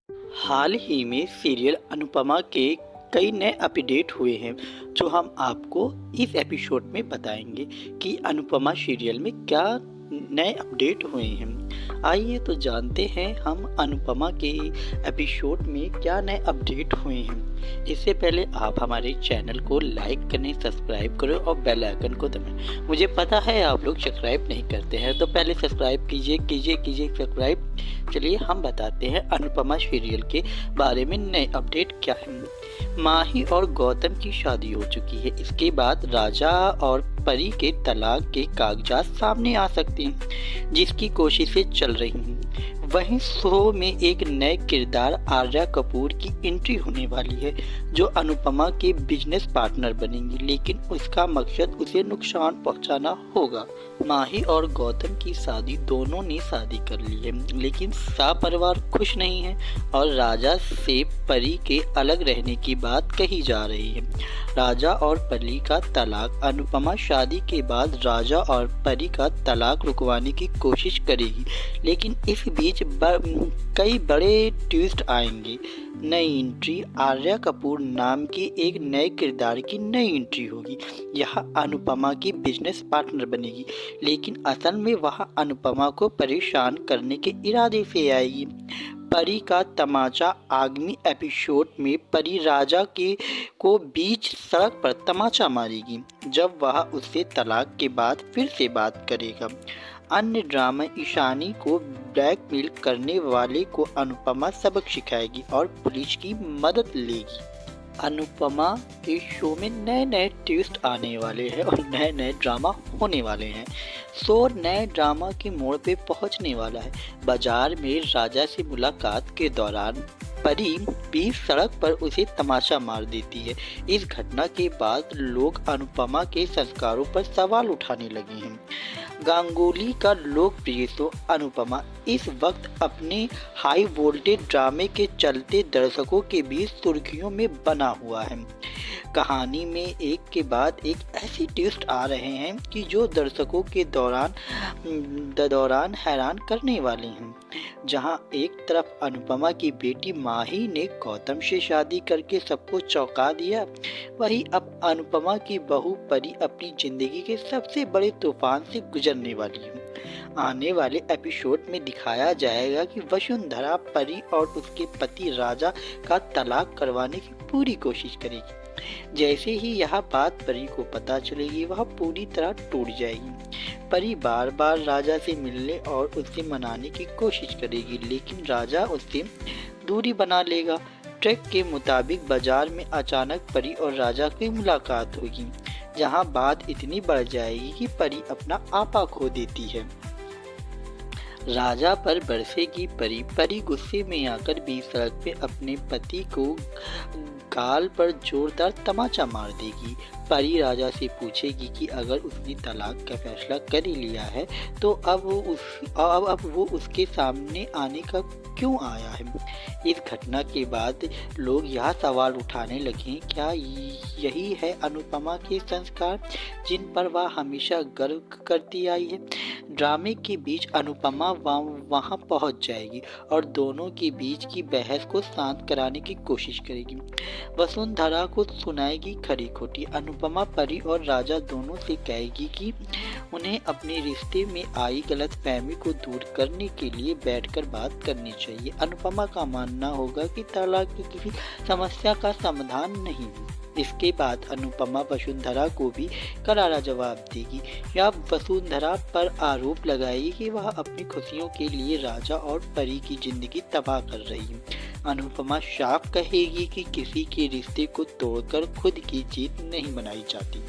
हाल ही में सीरियल अनुपमा के कई नए अपडेट हुए हैं जो हम आपको इस एपिसोड में बताएंगे कि अनुपमा सीरियल में क्या नए अपडेट हुए हैं। आइए तो जानते हैं हम अनुपमा के एपिसोड में क्या नए अपडेट हुए हैं। इससे पहले आप हमारे चैनल को लाइक करें, सब्सक्राइब करें और बेल आइकन को दबाएं। मुझे पता है आप लोग सब्सक्राइब नहीं करते हैं, तो पहले सब्सक्राइब कीजिए सब्सक्राइब। चलिए हम बताते हैं अनुपमा सीरियल के बारे में नए अपडेट क्या है। माही और गौतम की शादी हो चुकी है। इसके बाद राजा और परी के तलाक के कागजात सामने आ सकते हैं, जिसकी कोशिशें चल रही हैं। वहीं शो में एक नए किरदार आर्या कपूर की एंट्री होने वाली है, जो अनुपमा के बिजनेस पार्टनर बनेंगी, लेकिन उसका मकसद उसे नुकसान पहुंचाना होगा। माही और गौतम की शादी दोनों ने शादी कर ली है, लेकिन शाह परिवार खुश नहीं है और राजा से परी के अलग रहने की बात कही जा रही है। राजा और परी का तलाक। अनुपमा शादी के बाद राजा और परी का तलाक रुकवाने की कोशिश करेगी, लेकिन इस बीच कई बड़े ट्विस्ट आएंगे। नई एंट्री आर्या कपूर नाम की एक नए किरदार की नई एंट्री होगी। यह अनुपमा की बिजनेस पार्टनर बनेगी, लेकिन असल में वह अनुपमा को परेशान करने के इरादे से आएगी। परी का तमाचा। आगामी एपिसोड में परी राजा को बीच सड़क पर तमाचा मारेगी, जब वह उससे तलाक के बाद फिर से बात करेगा। अन्य ड्रामा। ईशानी को ब्लैकमेल करने वाले को अनुपमा सबक सिखाएगी और पुलिस की मदद लेगी। अनुपमा के शो में नए नए ट्विस्ट आने वाले हैं और नए नए ड्रामा होने वाले हैं। शो नए ड्रामा के मोड़ पे पहुंचने वाला है। बाजार में राजा से मुलाकात के दौरान परी बीच सड़क पर उसे तमाचा मार देती है। इस घटना के बाद लोग अनुपमा के संस्कारों पर सवाल उठाने लगे हैं। गांगुली का लोकप्रिय शो अनुपमा इस वक्त अपने हाई वोल्टेज ड्रामे के चलते दर्शकों के बीच सुर्खियों में बना हुआ है। कहानी में एक के बाद एक ऐसी ट्विस्ट आ रहे हैं कि जो दर्शकों के दौरान हैरान करने वाले हैं। जहां एक तरफ अनुपमा की बेटी माही ने गौतम से शादी करके सबको चौंका दिया, वहीं अब अनुपमा की बहू परी अपनी जिंदगी के सबसे बड़े तूफान से गुजरने वाली है। आने वाले एपिसोड में दिखाया जाएगा कि वसुंधरा परी और उसके पति राजा का तलाक करवाने की पूरी कोशिश करेगी। जैसे ही यह बात परी को पता चलेगी, वह पूरी तरह टूट जाएगी। परी बार बार राजा से मिलने और उससे मनाने की कोशिश करेगी, लेकिन राजा उससे दूरी बना लेगा। ट्रैक के मुताबिक बाजार में अचानक परी और राजा की मुलाकात होगी, जहां बात इतनी बढ़ जाएगी कि परी अपना आपा खो देती है। राजा पर बरसेगी परी। परी गुस्से में आकर बीच सड़क पे अपने पति को गाल पर जोरदार तमाचा मार देगी। परी राजा से पूछेगी कि अगर उसने तलाक का फैसला कर ही लिया है, तो अब वो उसके सामने आने का क्यों आया है। इस घटना के बाद लोग यह सवाल उठाने लगे, क्या यही है अनुपमा के संस्कार जिन पर वह हमेशा गर्व करती आई है। ड्रामे के बीच अनुपमा वहां पहुंच जाएगी और दोनों के बीच की बहस को शांत कराने की कोशिश करेगी। वसुंधरा को सुनाएगी खरी खोटी। अनुपमा परी और राजा दोनों से कहेगी कि उन्हें अपने रिश्ते में आई गलतफहमी को दूर करने के लिए बैठकर बात करनी चाहिए। अनुपमा का मानना होगा कि तलाक की किसी समस्या का समाधान नहीं है। इसके बाद अनुपमा वसुंधरा को भी करारा जवाब देगी या वसुंधरा पर आरोप लगाएगी कि वह अपनी खुशियों के लिए राजा और परी की जिंदगी तबाह कर रही है। अनुपमा साफ कहेगी कि किसी के रिश्ते को तोड़कर खुद की जीत नहीं बनाई जाती।